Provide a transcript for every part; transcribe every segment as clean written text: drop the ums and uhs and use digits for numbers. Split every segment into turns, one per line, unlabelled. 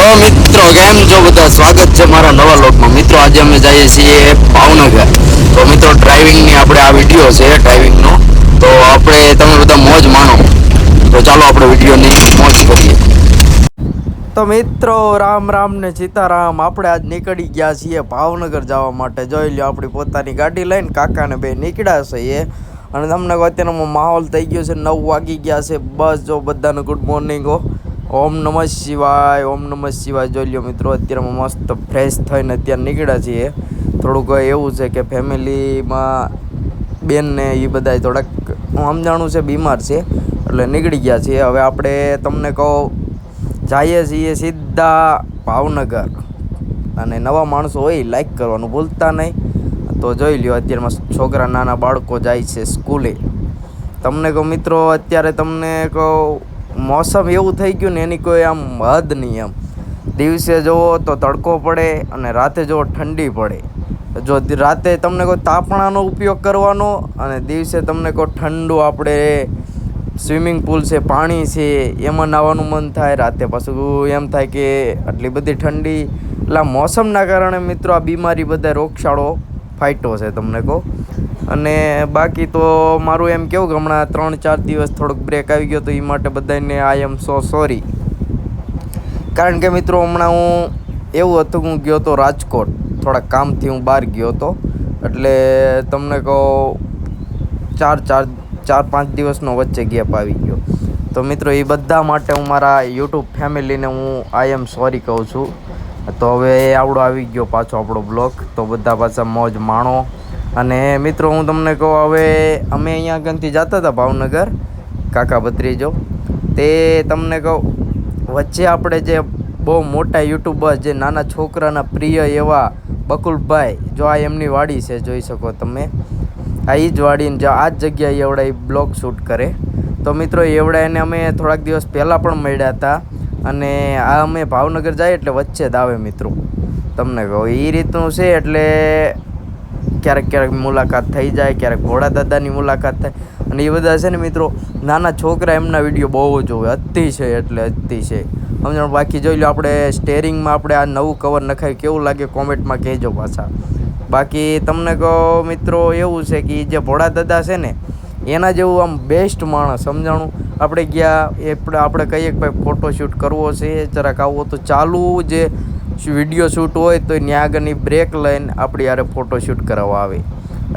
મિત્રો કેમ છો બધા? સ્વાગત છે મારા નવા લોકમાં. મિત્રો આજે અમે જઈએ છીએ ભાવનગર. તો મિત્રો ડ્રાઇવિંગની આપણે આ વિડીયો છે ડ્રાઇવિંગનો. તો આપણે તમે બધા મોજ માણો. તો ચાલો આપણે વિડીયોની મોજ કરીએ. તો મિત્રો રામ રામ ને સીતારામ. આપણે આજ નીકળી ગયા છીએ ભાવનગર જવા માટે. જોઈ લો આપણી પોતાની ગાડી લઈને કાકાને બે નીકળ્યા છીએ. અને તમને અત્યારનો માહોલ થઈ ગયો છે, 9 વાગી ગયા છે. બસ જો બધાને ગુડ મોર્નિંગ હો. ઓમ નમઃ શિવાય, ઓમ નમઃ શિવાય. જોઈ લો મિત્રો અત્યારમાં મસ્ત ફ્રેશ થઈને અત્યારે નીકળ્યા છીએ. થોડુંક એવું છે કે ફેમિલીમાં બેનને એ બધા થોડાક સમજાણું છે, બીમાર છે, એટલે નીકળી ગયા છીએ. હવે આપણે તમને કહું જઈએ છીએ સીધા ભાવનગર. અને નવા માણસો હોય લાઈક કરવાનું ભૂલતા નહીં. તો જોઈ લ્યો અત્યારમાં છોકરા નાના બાળકો જાય છે સ્કૂલે. તમને કહું મિત્રો અત્યારે તમને કહું મોસમ એવું થઈ ગયું ને એની કોઈ આમ હદ નહીં. એમ દિવસે જુઓ તો તડકો પડે અને રાતે જુઓ ઠંડી પડે. જો રાતે તમને કોઈ તાપણાનો ઉપયોગ કરવાનો અને દિવસે તમને કોઈ ઠંડુ આપણે સ્વિમિંગ પુલ છે, પાણી છે, એમાં નાહવાનું મન થાય. રાતે પાછું એમ થાય કે આટલી બધી ઠંડી. એટલે મોસમના કારણે મિત્રો આ બીમારી બધા રોગચાળો ફાટ્યો છે તમને કહું. અને બાકી તો મારું એમ કેવું કે હમણાં 3-4 દિવસ થોડોક બ્રેક આવી ગયો તો એ માટે બધાને આઈ એમ સો સોરી. કારણ કે મિત્રો હમણાં હું એવું હતું કે હું ગયો હતો રાજકોટ, થોડા કામથી હું બહાર ગયો હતો. એટલે તમને કહું 4-5 દિવસનો વચ્ચે ગેપ આવી ગયો. તો મિત્રો એ બધા માટે હું મારા યુટ્યુબ ફેમિલીને હું આઈ એમ સોરી કહું છું. તો હવે આવડો આવી ગયો પાછો આપણો બ્લોગ. તો બધા પાછા મોજ માણો. અને મિત્રો હું તમને કહું હવે અમે અહીંયા આગળથી જતા હતા ભાવનગર, કાકા ભત્રીજો. તે તમને કહું વચ્ચે આપણે જે બહુ મોટા યુટ્યુબર જે નાના છોકરાના પ્રિય એવા બકુલભાઈ, જો આ એમની વાડી છે, જોઈ શકો તમે. આ એ જ વાડીને જો આ જ જગ્યાએ એવડા એ બ્લોગ શૂટ કરે. તો મિત્રો એવડા એને અમે થોડાક દિવસ પહેલાં પણ મળ્યા હતા. અને આ અમે ભાવનગર જઈએ એટલે વચ્ચે જ આવે મિત્રો. તમને કહું એ રીતનું છે. એટલે ક્યારેક મુલાકાત થઈ જાય, ક્યારેક ભોળા દાદાની મુલાકાત થાય. અને એ બધા છે ને મિત્રો નાના છોકરા એમના વિડીયો બહુ જોવે, અતિશય એટલે અતિશય સમજણ. બાકી જોઈ લો આપણે સ્ટેરિંગમાં આપણે આ નવું કવર નખાય કેવું લાગે કોમેન્ટમાં કહેજો પાછા. બાકી તમને કહો મિત્રો એવું છે કે જે ભોળા દાદા છે ને એના જેવું આમ બેસ્ટ માણસ સમજાણું. આપણે ગયા આપણે કહીએ કે ભાઈ ફોટોશૂટ કરવો છે, જરાક આવો તો ચાલુ જે વિડીયો શૂટ હોય તો ત્યાં આગળની બ્રેક લઈને આપણી યારે ફોટોશૂટ કરાવવા આવે.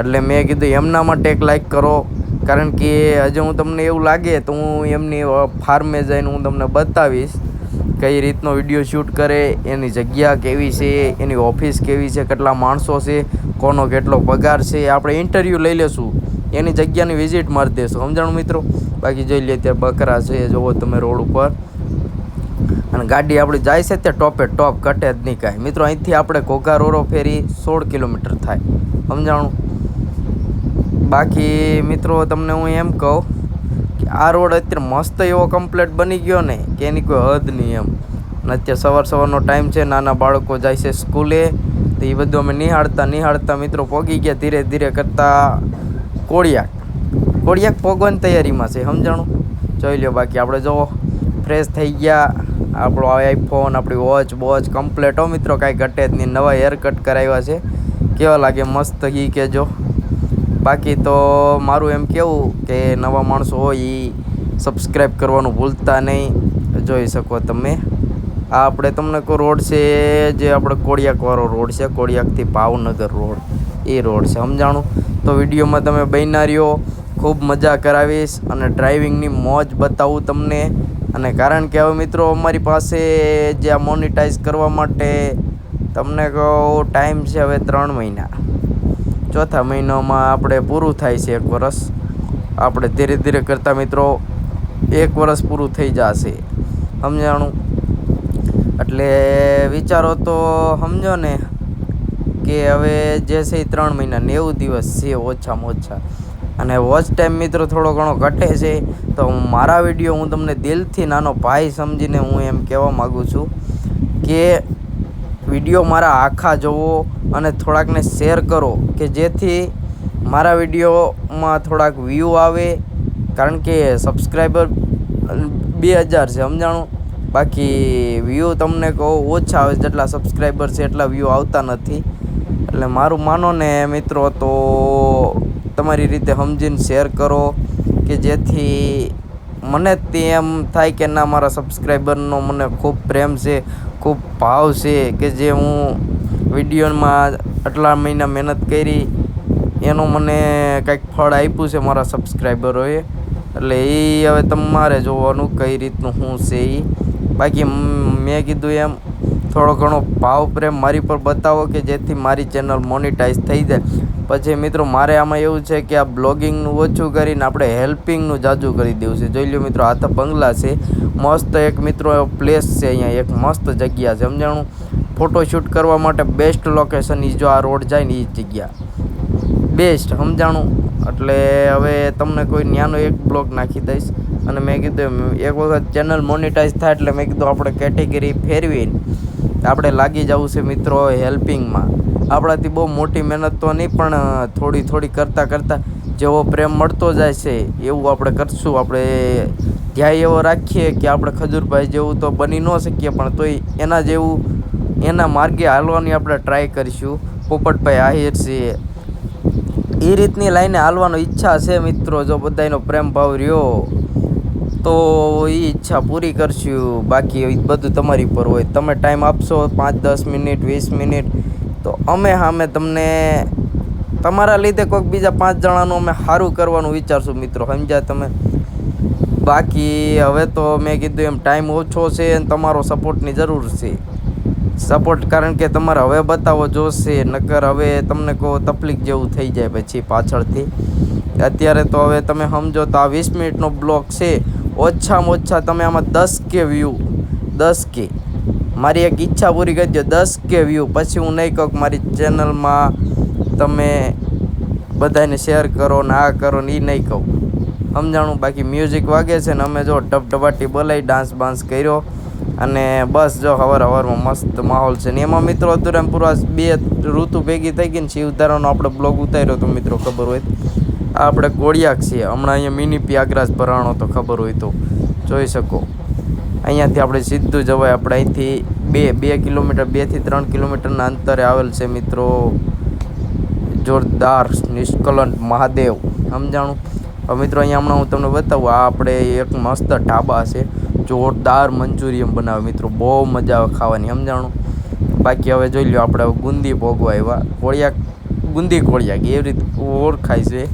એટલે મેં કીધું એમના માટે એક લાઈક કરો. કારણ કે હજુ હું તમને એવું લાગે તો હું એમની ફાર્મે જઈને હું તમને બતાવીશ કઈ રીતનો વિડીયો શૂટ કરે, એની જગ્યા કેવી છે, એની ઓફિસ કેવી છે, કેટલા માણસો છે, કોનો કેટલો પગાર છે. આપણે ઇન્ટરવ્યૂ લઈ લેશું, એની જગ્યાની વિઝિટ મારી દેશું સમજાણું મિત્રો. બાકી જોઈ લે ત્યારે બકરા છે, જુઓ તમે રોડ ઉપર. અને ગાડી આપણી જાય છે ત્યાં ટોપે ટોપ, ઘટે જ નહીં કાંઈ મિત્રો. અહીંથી આપણે ઘોઘા રોરો ફેરી 16 કિલોમીટર થાય સમજાણું. બાકી મિત્રો તમને હું એમ કહું કે આ રોડ અત્યારે મસ્ત એવો કમ્પ્લીટ બની ગયો ને કે એની કોઈ હદ નહીં એમ. અને અત્યારે સવારનો ટાઈમ છે, નાના બાળકો જાય છે સ્કૂલે. તો એ બધું અમે નિહાળતા મિત્રો પહોંચી ગયા ધીરે ધીરે કરતાં કોળિયાક પહોંચવાની તૈયારીમાં છે સમજાણું. જોઈ લો બાકી આપણે જો ફ્રેશ થઈ ગયા. આપણો આઈફોન, આપણી વોચ કમ્પ્લેટ હો મિત્રો, કાંઈ ઘટે જ નહીં. નવા હેર કટ કરાવ્યા છે, કેવા લાગે મસ્ત એ કહેજો. બાકી તો મારું એમ કહેવું કે નવા માણસો હોય એ સબસ્ક્રાઈબ કરવાનું ભૂલતા નહીં. જોઈ શકો તમે આ આપણે તમને કોઈ રોડ છે જે આપણે કોળિયાકવાળો રોડ છે, કોળિયાકથી ભાવનગર રોડ, એ રોડ છે સમજાણું. તો વિડીયોમાં તમે બન્યા રહ્યો, ખૂબ મજા કરાવીશ અને ડ્રાઇવિંગની મોજ બતાવું તમને. અને કારણ કે હવે મિત્રો અમારી પાસે જે આ મોનિટાઈઝ કરવા માટે તમને કહું ટાઈમ છે હવે 3 મહિના. ચોથા મહિનામાં આપણે પૂરું થાય છે 1 વર્ષ. આપણે ધીરે ધીરે કરતાં મિત્રો 1 વર્ષ પૂરું થઈ જશે સમજાણું. એટલે વિચારો તો સમજો ને કે હવે જે છે 3 મહિના 90 દિવસ છે ઓછામાં ઓછા. અને વોચ ટાઈમ મિત્રો થોડો ઘણો ઘટે છે. તો મારા વિડીયો હું તમને દિલથી નાનો ભાઈ સમજીને હું એમ કહેવા માગું છું કે વિડીયો મારા આખા જોવો અને થોડાકને શેર કરો કે જેથી મારા વિડીયોમાં થોડાક વ્યૂ આવે. કારણ કે સબસ્ક્રાઈબર 2000 છે સમજાણું. બાકી વ્યૂ તમને કહું ઓછા આવે, જેટલા સબસ્ક્રાઈબર છે એટલા વ્યૂ આવતા નથી. એટલે મારું માનો ને મિત્રો તો તમારી રીતે સમજીને શેર કરો કે જેથી મને તે એમ થાય કે ના મારા સબસ્ક્રાઈબરનો મને ખૂબ પ્રેમ છે, ખૂબ ભાવ છે કે જે હું વિડીયોમાં આટલા મહિના મહેનત કરી એનું મને કંઈક ફળ આપ્યું છે મારા સબસ્ક્રાઈબરોએ. એટલે એ હવે તમારે જોવાનું કઈ રીતનું શું છે એ. બાકી મેં કીધું એમ થોડો ઘણો ભાવ પ્રેમ મારી પર બતાવો કે જેથી મારી ચેનલ મોનિટાઈઝ થઈ જાય. પછી મિત્રો મારે આમાં એવું છે કે આ બ્લોગિંગનું ઓછું કરીને આપણે હેલ્પિંગનું જાજુ કરી દેવું છે. જોઈ લો મિત્રો આ તો બંગલા છે, મસ્ત એક મિત્રો પ્લેસ છે, અહીંયા એક મસ્ત જગ્યા છે સમજાણું. ફોટોશૂટ કરવા માટે બેસ્ટ લોકેશન એ જો આ રોડ જાય ને એ જગ્યા બેસ્ટ સમજાણું. એટલે હવે તમને કોઈ ન્યાનો એક બ્લોગ નાખી દઈશ. અને મેં કીધું એક વખત ચેનલ મોનિટાઈઝ થાય એટલે મેં કીધું આપણે કેટેગરી ફેરવીને આપણે લાગી જવું છે મિત્રો હેલ્પિંગમાં. આપણાથી બહુ મોટી મહેનત તો નહીં પણ થોડી થોડી કરતાં જેવો પ્રેમ મળતો જાય છે એવું આપણે કરશું. આપણે ધ્યેય એવો રાખીએ કે આપણે ખજૂરભાઈ જેવું તો બની ન શકીએ પણ તોય એના જેવું એના માર્ગે હાલવાની આપણે ટ્રાય કરીશું. પોપટભાઈ આહિર છે એ રીતની લાઈને હાલવાનો ઈચ્છા છે મિત્રો. જો બધાનો પ્રેમ ભાવ રહ્યો તો એ ઈચ્છા પૂરી કરશું. બાકી બધું તમારી પર હોય. તમે ટાઈમ આપશો 5-10 મિનિટ 20 મિનિટ તો અમે સામે તમને તમારા લીધે કોઈક બીજા 5 જણાનું અમે સારું કરવાનું વિચારશું મિત્રો, સમજ્યા તમે. બાકી હવે તો મેં કીધું એમ ટાઈમ ઓછો છે અને તમારો સપોર્ટની જરૂર છે. સપોર્ટ કારણ કે તમારે હવે બતાવો જોશે, નકર હવે તમને કહો તકલીફ જેવું થઈ જાય પછી પાછળથી. અત્યારે તો હવે તમે સમજો તો આ 20 મિનિટનો બ્લોગ છે, ઓછામાં ઓછા તમે આમાં 10K વ્યૂ 10K મારી એક ઈચ્છા પૂરી કરી દો 10K વ્યૂ. પછી હું નહીં કહું કે મારી ચેનલમાં તમે બધાને શેર કરો ને આ કરો ને એ નહીં કહું સમજાણું. બાકી મ્યુઝિક વાગે છે ને અમે જો ડબડબાટી બોલાવી ડાન્સ બાન્સ કર્યો અને બસ જો હવારમાં મસ્ત માહોલ છે ને. એમાં મિત્રો અત્યારે પૂરા 2 ઋતુ ભેગી થઈ ગઈ ને શિવધારાનો આપણે બ્લોગ ઉતાર્યો તો મિત્રો ખબર હોય આ આપણે કોળિયાક છીએ હમણાં અહીંયા મિની પ્રયાગરાજ ભરાણો તો ખબર હોય તો જોઈ શકો. અહીંયાથી આપણે સીધું જવાય. આપણે અહીંથી 2 કિલોમીટર 2 થી 3 કિલોમીટરના અંતરે આવેલ છે મિત્રો જોરદાર નિષ્કલંક મહાદેવ સમજાણું. હવે મિત્રો અહીંયા હમણાં હું તમને બતાવું આ આપણે એક મસ્ત ઢાબા છે, જોરદાર મંચુરિયમ બનાવે મિત્રો, બહુ મજા આવે ખાવાની સમજાણું. બાકી હવે જોઈ લો આપણે ગુંદી ભોગવા આવ્યા, કોળિયાક એવી રીતે ઓળખાય છે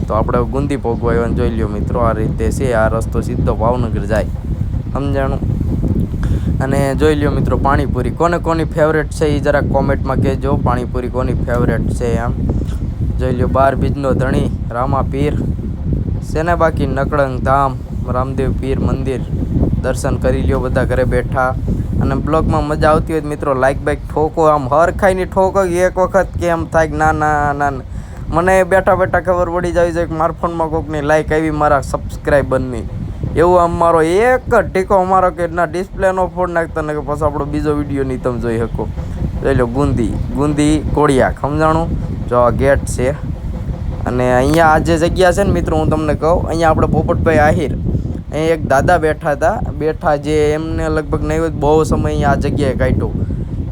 તો આપણે ગુંદી ભોગવા આવ્યા. જોઈ લો મિત્રો આ રીતે છે, આ રસ્તો સીધો ભાવનગર જાય સમજાણું. અને જોઈ લો મિત્રો પાણીપુરી કોની ફેવરેટ છે એ જરાક કોમેન્ટમાં કહેજો. પાણીપુરી કોની ફેવરેટ છે એમ. જોઈ લો 12 બીજનો ધણી રામા પીર છે ને. બાકી નકળંગ ધામ રામદેવ પીર મંદિર દર્શન કરી લ્યો બધા ઘરે બેઠા. અને બ્લોગમાં મજા આવતી હોય મિત્રો લાઈક બાઈક ઠોકો, આમ હર ખાઈને ઠોકો એક વખત કે એમ થાય કે ના મને બેઠા ખબર પડી જાય છે કે મારા ફોનમાં કોઈકની લાઈક આવી મારા સબસ્ક્રાઈબરની. એવું આમ મારો એક જ ટીકો અમારો કે ના ડિસ્પ્લેનો ફોડ નાખતા ને કે પછી આપણો બીજો વિડીયો નહીં તમે જોઈ શકો. જોઈ લો ગુંદી કોળિયાક સમજાણું. જો આ ગેટ છે અને અહીંયા આ જે જગ્યા છે ને મિત્રો હું તમને કહું અહીંયા આપણે પોપટભાઈ આહિર અહીં એક દાદા બેઠા જે એમને લગભગ નહીં હોય બહુ સમય અહીંયા આ જગ્યાએ કાઢ્યો.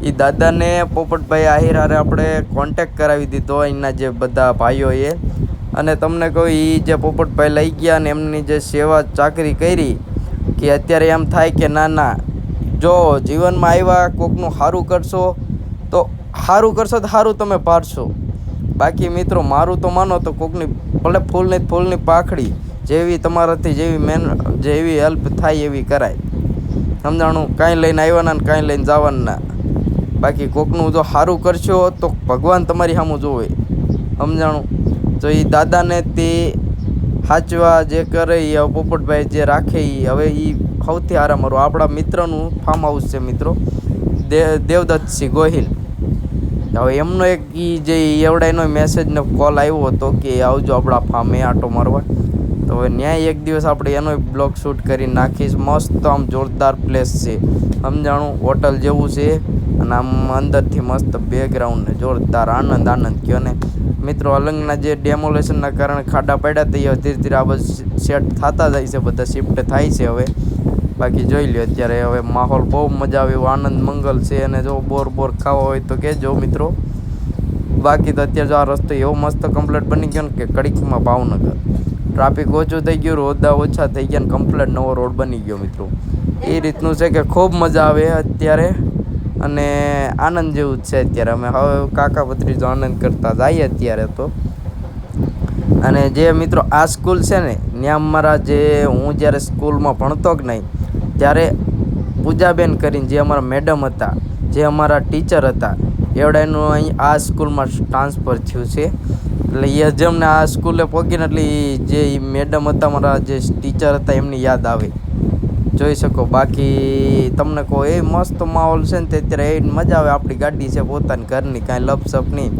એ દાદાને પોપટભાઈ આહિર હારે આપણે કોન્ટેક કરાવી દીધો અહીંના જે બધા ભાઈઓએ. અને તમને કહું એ જે પોપટભાઈ લઈ ગયા ને એમની જે સેવા ચાકરી કરી કે અત્યારે એમ થાય કે ના જો જીવનમાં આવ્યા કોકનું સારું કરશો તો સારું તમે પાડશો. બાકી મિત્રો મારું તો માનો તો કોકની ભલે ફૂલની પાખડી જેવી તમારાથી જેવી હેલ્પ થાય એવી કરાય સમજાણું. કાંઈ લઈને આવવાના ને કાંઈ લઈને જવાના. બાકી કોકનું જો સારું કરશો તો ભગવાન તમારી સામું જોવે સમજાણું. તો એ દાદાને તે સાચવા જે કરે એ પોપટભાઈ જે રાખે એ હવે એ સૌથી સારા મારું આપણા મિત્રનું ફાર્મ હાઉસ છે મિત્રો દેવદત્તસિંહ ગોહિલ. હવે એમનો એક જે એવડાયનો મેસેજનો કોલ આવ્યો હતો કે આવજો આપણા ફાર્મે આંટો મારવા. તો હવે ન્યાય એક દિવસ આપણે એનો બ્લોગ શૂટ કરી નાખીશ. મસ્ત આમ જોરદાર પ્લેસ છે સમજાણું, હોટલ જેવું છે અને આમ અંદરથી મસ્ત બેકગ્રાઉન્ડ ને જોરદાર આનંદ કયો ને મિત્રો. અલંગના જે ડેમોલેશનના કારણે ખાડા પડ્યા તો એ ધીરે ધીરે આ બધું સેટ થતા જાય છે, બધા શિફ્ટ થાય છે હવે. બાકી જોઈ લ્યો અત્યારે હવે માહોલ બહુ મજા આવે એવું આનંદ મંગલ છે. અને જો બોર ખાવા હોય તો કહેજો મિત્રો. બાકી તો અત્યારે જો આ રસ્તો એવો મસ્ત કમ્પ્લીટ બની ગયો ને કે કડીકમાં ભાવનગર ટ્રાફિક ઓછું થઈ ગયું, રોડા ઓછા થઈ ગયા ને કમ્પ્લીટ નવો રોડ બની ગયો મિત્રો. એ રીતનું છે કે ખૂબ મજા આવે અત્યારે અને આનંદ જેવું જ છે અત્યારે. અમે હવે કાકા ભત્રીજો આનંદ કરતા જઈએ અત્યારે તો. અને જે મિત્રો આ સ્કૂલ છે ને ત્યાં અમારા જે હું જ્યારે સ્કૂલમાં ભણતો કે નહીં ત્યારે પૂજાબેન કરીને જે અમારા મેડમ હતા, જે અમારા ટીચર હતા, એવડાનું અહીં આ સ્કૂલમાં ટ્રાન્સફર થયું છે. એટલે એ જ અમને આ સ્કૂલે પહોંચીને એટલે જે મેડમ હતા મારા જે ટીચર હતા એમની યાદ આવે, જોઈ શકો. બાકી તમને કહો એ મસ્ત માહોલ છે ને તે અત્યારે એ મજા આવે. આપણી ગાડી છે પોતાની ઘરની, કાંઈ લપસપ નહીં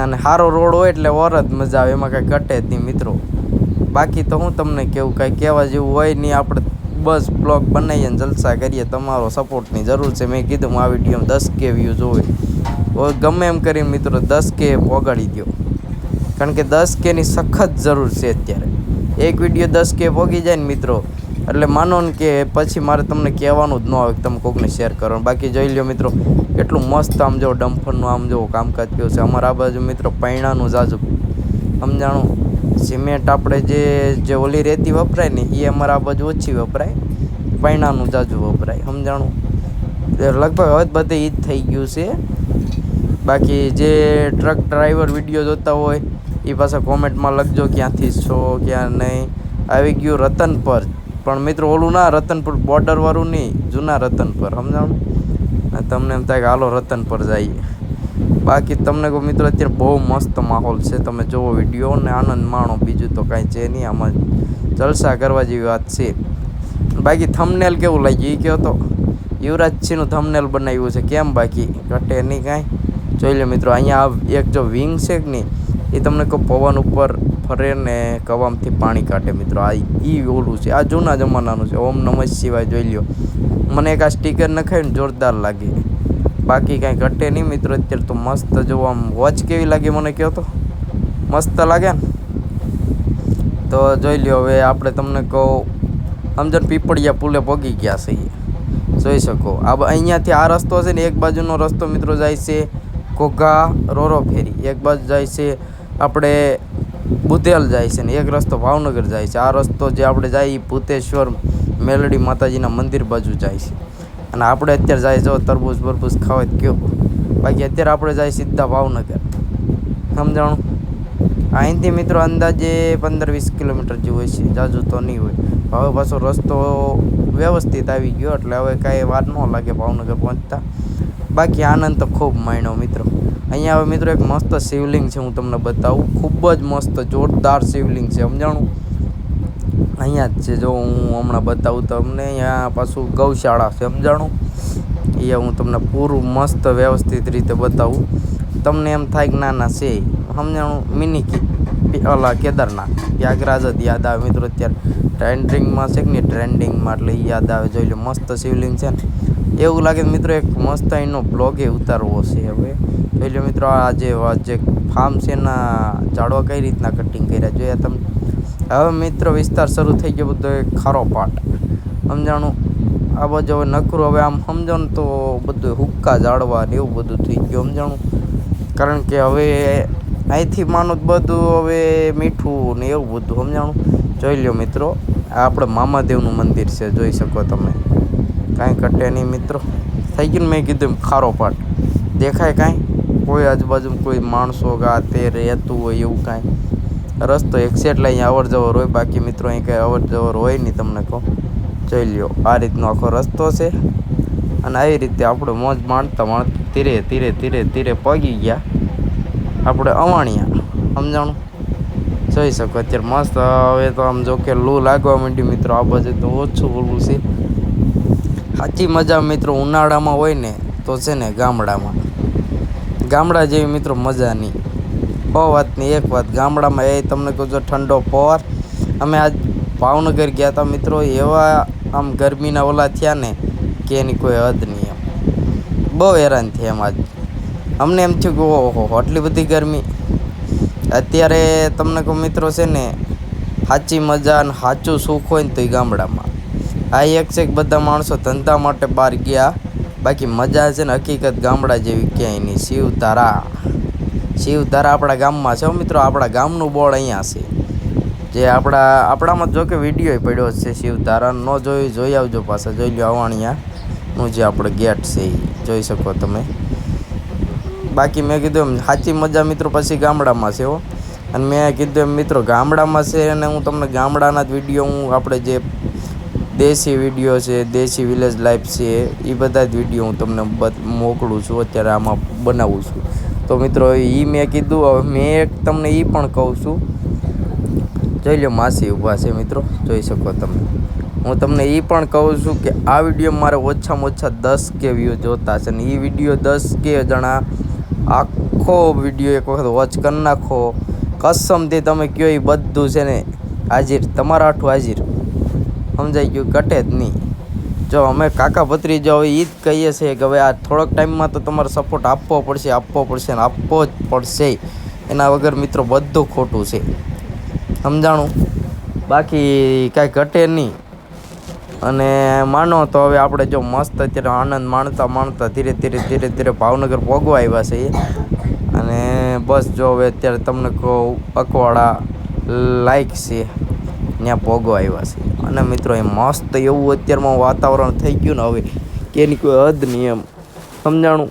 અને સારો રોડ હોય એટલે વરત મજા આવે, એમાં કાંઈ ઘટે જ નહીં મિત્રો. બાકી તો હું તમને કેવું કાંઈ કહેવા જેવું હોય નહીં. આપણે બસ બ્લોગ બનાવીએ ને જલસા કરીએ. તમારો સપોર્ટની જરૂર છે. મેં કીધું આ વિડીયોમાં 10K વ્યૂઝ હોય ગમે એમ કરીને મિત્રો 10K પોગાડી દો, કારણ કે 10Kની સખત જરૂર છે અત્યારે. એક વિડીયો 10K પોગી જાય ને મિત્રો એટલે માનો ને કે પછી મારે તમને કહેવાનું જ ન આવે કે તમે કોકને શેર કરો. બાકી જોઈ લો મિત્રો કેટલું મસ્ત આમ જો ડમ્ફરનું આમ જો કામકાજ થયું છે. અમારા આ બાજુ મિત્રો પૈણાનું જાજુ સમજાણું. સિમેન્ટ આપણે જે ઓલી રેતી વપરાય ને એ અમારા આ બાજુ ઓછી વપરાય, પૈણાનું જાજુ વપરાય સમજાણું. લગભગ હવે બધે એ જ થઈ ગયું છે. બાકી જે ટ્રક ડ્રાઈવર વિડીયો જોતા હોય એ પાછા કોમેન્ટમાં લખજો ક્યાંથી છો ક્યાં નહીં. આવી ગયું રતનપર, પણ મિત્રો ઓલું ના રતનપુર બોર્ડરવાળું નહીં, જૂના રતનપર સમજાણું. તમને એમ થાય કે હાલો રતનપર જઈએ. બાકી તમને કહું મિત્રો અત્યારે બહુ મસ્ત માહોલ છે. તમે જોવો વિડીયો ને આનંદ માણો, બીજું તો કાંઈ છે નહીં. આમાં જલસા કરવા જેવી વાત છે. બાકી થંબનેલ કેવું લાગ્યું એ કહો તો. યુવરાજસિંહનું થંબનેલ બનાવ્યું છે, કેમ બાકી ઘટે નહીં કાંઈ. જોઈ લો મિત્રો અહીંયા એક જો વિંગ છે કે નહીં એ તમને કહું પવન ઉપર ફરે ને કવામથી પાણી કાઢે મિત્રો. આ એ ઓલું છે, આ જૂના જમાનાનું છે. ઓમ નમઃ શિવાય જોઈ લ્યો. મને એક આ સ્ટીકર નખાયું ને જોરદાર લાગે. બાકી કાંઈ ઘટે નહીં મિત્રો. અત્યારે તો મસ્ત જોવા આમ વોચ કેવી લાગે મને કહો તો. મસ્ત લાગે ને તો જોઈ લ્યો. હવે આપણે તમને કહું સમજણ પીપળિયા પુલે પગી ગયા છે, જોઈ શકો. આ અહીંયાથી આ રસ્તો છે ને એક બાજુનો રસ્તો મિત્રો જાય છે ઘોઘા રોરો ફેરી, એક બાજુ જાય છે આપણે બુધેલ જાય છે ને એક રસ્તો ભાવનગર જાય છે. આ રસ્તો જે આપણે જાય એ ભૂતેશ્વર મેલડી માતાજીના મંદિર બાજુ જાય છે. અને આપણે અત્યારે જાય જો તરબૂચ બરબૂચ ખાવા જ કયો. બાકી અત્યારે આપણે જાય સીધા ભાવનગર સમજાણું. અહીંથી મિત્રો અંદાજે 15-20 કિલોમીટર જેવું હોય છે, જાજુ તો નહીં હોય. હવે પાછો રસ્તો વ્યવસ્થિત આવી ગયો એટલે હવે કાંઈ વાર ન લાગે ભાવનગર પહોંચતા. બાકી આનંદ તો ખૂબ માણ્યો મિત્રો. અહીંયા હવે મિત્રો એક મસ્ત શિવલિંગ છે, હું તમને બતાવું. ખૂબ જ મસ્ત જોરદાર શિવલિંગ છે સમજાણું. અહીંયા જ છે જો હું હમણાં બતાવું તમને. અહીંયા પાછું ગૌશાળા છે સમજાણું. એ હું તમને પૂરું મસ્ત વ્યવસ્થિત રીતે બતાવું. તમને એમ થાય કે ના છે સમજાણું. મિની ઓલા કેદારનાથ પ્રયાગરાજ જ યાદ આવે મિત્રો. અત્યારે ટ્રેન્ડિંગમાં છે કે નહીં, ટ્રેન્ડિંગમાં એટલે યાદ આવે. જોઈ લો મસ્ત શિવલિંગ છે ને એવું લાગે મિત્રો એક મસ્ત એનો બ્લોગ એ ઉતારવો છે. હવે જોઈ લો મિત્રો આ જે ફાર્મ છે એના ઝાડવા કઈ રીતના કટિંગ કર્યા જોયા તમે. હવે મિત્રો વિસ્તાર શરૂ થઈ ગયો બધો એક ખારો પાટ સમજાણું. આ બાજુ હવે નકરું હવે આમ સમજો ને તો બધું હુક્કા ઝાડવા ને એવું બધું થઈ ગયું સમજાણું. કારણ કે હવે અહીંથી માનો બધું હવે મીઠું ને એવું બધું સમજાણું. જોઈ લો મિત્રો આ આપણે મામાદેવનું મંદિર છે, જોઈ શકો તમે. કાંઈ ઘટે નહીં મિત્રો. થઈ ગયું ને મેં કીધું ખારો પાટ દેખાય કાંઈ કોઈ આજુબાજુમાં કોઈ માણસો ગા તે રહેતું હોય એવું કાંઈ. રસ્તો એક છે એટલે અહીંયા અવર જવર હોય. બાકી મિત્રો અહીં કાંઈ અવર જવર હોય નહીં તમને કહો. જોઈ લ્યો આ રીતનો આખો રસ્તો છે. અને આવી રીતે આપણે મોજ માણતા ધીરે પગી ગયા આપણે અવાણિયા સમજાણું. જોઈ શકો અત્યારે મસ્ત. હવે તો આમ જો કે લૂ લાગવા માંડી મિત્રો. આ બાજુ તો ઓછું ઓલું છે. સાચી મજા મિત્રો ઉનાળામાં હોય ને તો છે ને ગામડા જેવી મિત્રો મજા નહીં. વાતની એક વાત ગામડામાં એ તમને કહું જો ઠંડો પવન. અમે આજ ભાવનગર ગયા હતા મિત્રો. એવા આમ ગરમીના ઓલા થયા ને કે એની કોઈ હદ નહીં. એમ બહુ હેરાન થયા એમ. આજ અમને એમ થયું કે ઓહો આટલી બધી ગરમી. અત્યારે તમને કહું મિત્રો છે ને સાચી મજા અને સાચું સુખ હોય ને તો એ ગામડામાં. આ એક છે બધા માણસો ધંધા માટે બહાર ગયા, બાકી મજા છે ને હકીકત ગામડા જેવી ક્યાંય નહીં. શિવધારા આપણા ગામમાં છે મિત્રો. આપણા ગામનું બોર્ડ અહીંયા છે, જે આપણામાં જો કે વિડીયો પડ્યો છે શિવધારા. ન જોઈ આવજો, પાછા જોઈ લો. અવાણિયાનું જે આપણે ગેટ છે એ જોઈ શકો તમે. બાકી મેં કીધું એમ સાચી મજા મિત્રો પછી ગામડામાં છે હો. અને મેં કીધું એમ મિત્રો ગામડામાં છે, અને હું તમને ગામડાના જ વિડીયો આપણે જે દેશી વિડીયો છે, દેશી વિલેજ લાઈફ છે, એ બધા જ વિડીયો હું તમને મોકલું છું, અત્યારે આમાં બનાવું છું. તો મિત્રો એ મેં કીધું. હવે મેં એક તમને એ પણ કહું છું, જોઈ લો માસી ઊભા છે મિત્રો, જોઈ શકો તમે. હું તમને એ પણ કહું છું કે આ વિડીયો મારે ઓછામાં ઓછા 10K વ્યૂ જોતા છે, ને એ વિડીયો 10K જણા આખો વિડીયો એક વખત વોચ કરી નાખો. કસમથી તમે કહો એ બધું છે ને હાજર, તમારા આઠું હાજર. સમજાઈ ગયું? ઘટે જ નહીં. જો અમે કાકા ભત્રીજો હવે એ જ કહીએ છીએ કે હવે આ થોડોક ટાઈમમાં તો તમારે સપોર્ટ આપવો પડશે ને આપવો જ પડશે. એના વગર મિત્રો બધું ખોટું છે, સમજાણું? બાકી કાંઈ ઘટે નહીં. અને માનો તો હવે આપણે જો મસ્ત અત્યારે આનંદ માણતા ધીરે ધીરે ભાવનગર પહોંચવા આવ્યા છે. અને બસ જો હવે અત્યારે તમને કહું અકવાડા લાઈક છે ત્યાં પહોંચવા આવ્યા છે. અને મિત્રો એ મસ્ત એવું અત્યારમાં વાતાવરણ થઈ ગયું ને હવે કે એની કોઈ હદ નહીં, એમ સમજાણું?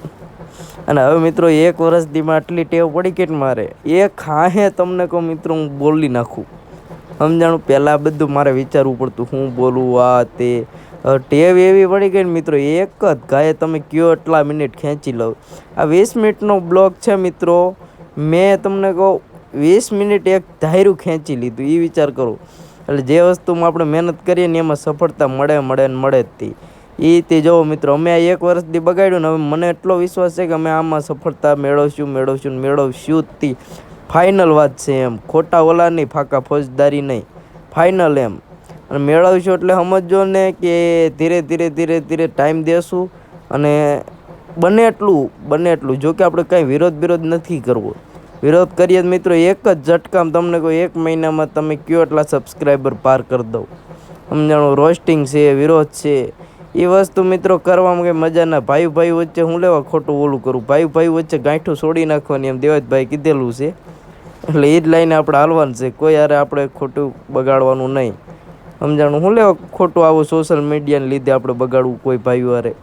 અને હવે મિત્રો 1 વર્ષથીમાં આટલી ટેવ પડી કે મારે એક હાહે તમને કહું મિત્રો હું બોલી નાખું, સમજાણું? પહેલાં બધું મારે વિચારવું પડતું, હું બોલું આ તે. ટેવ એવી પડી ગઈ ને મિત્રો, એક જ ગાયે તમે કયો એટલા મિનિટ ખેંચી લો. આ 20 મિનિટનો બ્લોગ છે મિત્રો, મેં તમને કહું 20 મિનિટ એક ધાર્યું ખેંચી લીધું. એ વિચાર કરો. એટલે જે વસ્તુમાં આપણે મહેનત કરીએ ને એમાં સફળતા મળે જ તે. એ રીતે જુઓ મિત્રો, અમે આ 1 વર્ષથી બગાડ્યું ને હવે મને એટલો વિશ્વાસ છે કે અમે આમાં સફળતા મેળવશું જ તે. ફાઇનલ વાત છે એમ, ખોટા ઓલા નહીં, ફાકા ફોજદારી નહીં, ફાઇનલ એમ. અને મેળવશું એટલે સમજો ને કે ધીરે ધીરે ટાઈમ દેશું. અને બને એટલું જો કે આપણે કાંઈ વિરોધ નથી કરવો. વિરોધ કરીએ મિત્રો એક જ ઝટકામાં તમને કોઈ 1 મહિનામાં તમે કયો એટલા સબસ્ક્રાઈબર પાર કરી દઉં, સમજાણું? રોસ્ટિંગ છે, વિરોધ છે, એ વસ્તુ મિત્રો કરવામાં કંઈ મજા ના. ભાઈ વચ્ચે હું લેવા ખોટું ઓલું કરું? ભાઈ વચ્ચે ગાંઠું છોડી નાખવાની એમ દેવાજભાઈ કીધેલું છે. એટલે એ જ લાઈને આપણે હાલવાનું છે, કોઈ યારે આપણે ખોટું બગાડવાનું નહીં, સમજાણું? હું લેવા ખોટું આવું સોશિયલ મીડિયાને લીધે આપણે બગાડવું કોઈ ભાઈ વારે?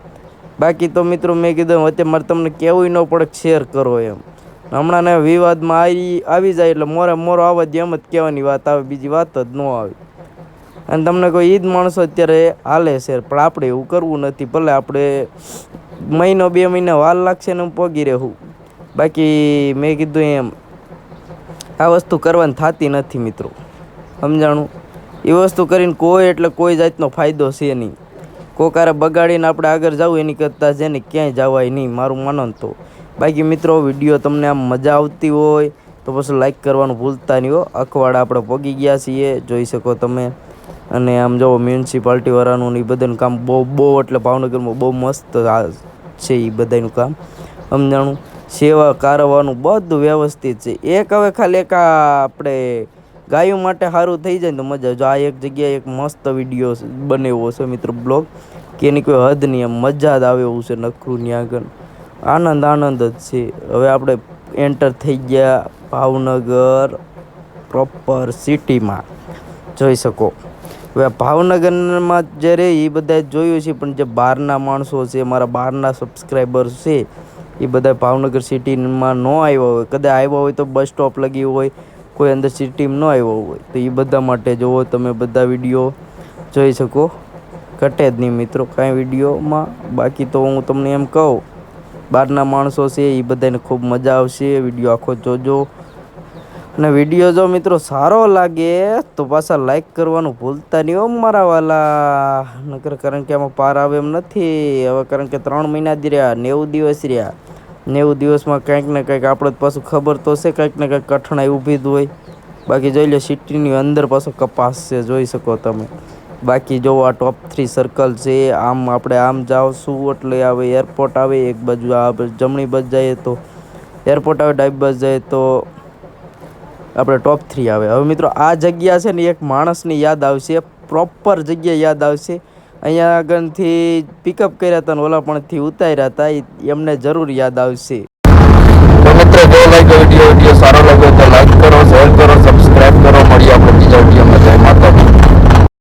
બાકી તો મિત્રો મેં કીધું અત્યારે મારે તમને કહેવું ન પડે શેર કરો એમ. હમણાં વિવાદમાં આવી જાય એટલે મોરો આવવા જ એમ જ કહેવાની વાત આવે, બીજી વાત જ ન આવે. અને તમને કોઈ ઈ જ માણસો અત્યારે હાલે છે, પણ આપણે એવું કરવું નથી. ભલે આપણે 1 2 મહિના વાર લાગશે ને પગી રહેવું. બાકી મેં કીધું એમ આ વસ્તુ કરવાની થતી નથી મિત્રો, સમજાણું? એ વસ્તુ કરીને કોઈ જાતનો ફાયદો છે નહીં. કોકારે બગાડીને આપણે આગળ જવું એની કરતાં છે ને ક્યાંય જવાય નહીં, મારું માનો તો. બાકી મિત્રો વિડીયો તમને આમ મજા આવતી હોય તો પછી લાઈક કરવાનું ભૂલતા નહીં હો. અખવાડા આપણે પગી ગયા છીએ, જોઈ શકો તમે. અને આમ જો મ્યુનિસિપાલિટીવાળાનું એ બધાનું કામ બહુ એટલે ભાવનગરમાં બહુ મસ્ત છે એ બધાનું કામ, સમજાણું? સેવા કારવાનું બધું વ્યવસ્થિત છે. હવે ખાલી આપણે ગાયો માટે સારું થઈ જાય તો મજા. જો આ એક જગ્યાએ એક મસ્ત વિડીયો બનાવ્યો છે મિત્રો, બ્લોગ, કે એની કોઈ હદ નહીં, એમ મજા જ આવે એવું છે. નખરું ત્યાં આગળ આનંદ જ છે. હવે આપણે એન્ટર થઈ ગયા ભાવનગર પ્રોપર સિટીમાં, જોઈ શકો. હવે ભાવનગરમાં જે રહે એ બધા જોયું છે, પણ જે બહારના માણસો છે, મારા બહારના સબસ્ક્રાઈબર્સ છે, એ બધા ભાવનગર સિટીમાં ન આવ્યા હોય, કદાચ આવ્યા હોય તો બસ સ્ટોપ લગી હોય, કોઈ અંદર સિટીમાં ન આવ્યો હોય, તો એ બધા માટે જુઓ તમે બધા વિડીયો જોઈ શકો. ઘટે જ નહીં મિત્રો કાંઈ વિડીયોમાં. બાકી તો હું તમને એમ કહું, બહારના માણસો છે એ બધાને ખૂબ મજા આવશે. વિડીયો આખો જોજો. અને વિડીયો જો મિત્રો સારો લાગે તો પાછા લાઈક કરવાનું ભૂલતા નહીં હો મારા વાલા. નકર કારણ કે આમાં પાર આવે એમ નથી હવે, કારણ કે 3 મહિના જ રહ્યા, 90 દિવસ રહ્યા. 90 દિવસમાં કંઈક ને કંઈક આપણે પાછું ખબર તો છે, કંઈક ને કંઈક કઠણાઈ ઊભી જ હોય. બાકી જોઈ લો સિટીની અંદર પાછો કપાસ છે, જોઈ શકો તમે. બાકી જો આ ટોપ 3 સર્કલ છે, આમ આપણે આમ જાવશું એટલે આવે એરપોર્ટ આવે, એક બાજુ આ જમણી બાજુ જઈએ તો એરપોર્ટ આવે, ડાબી બાજુ જઈએ તો આપણે ટોપ 3 આવે. હવે મિત્રો આ જગ્યા છે ને એક માણસની યાદ આવશે, પ્રોપર જગ્યા યાદ આવશે. અહીંયા આગળથી પિકઅપ કર્યા હતા ને ઓલા પણથી ઉતાર્યા હતા એમને જરૂર યાદ આવશે. તો મિત્રો જો લાગ્યો વિડીયો સારો લાગ્યો તો લાઈક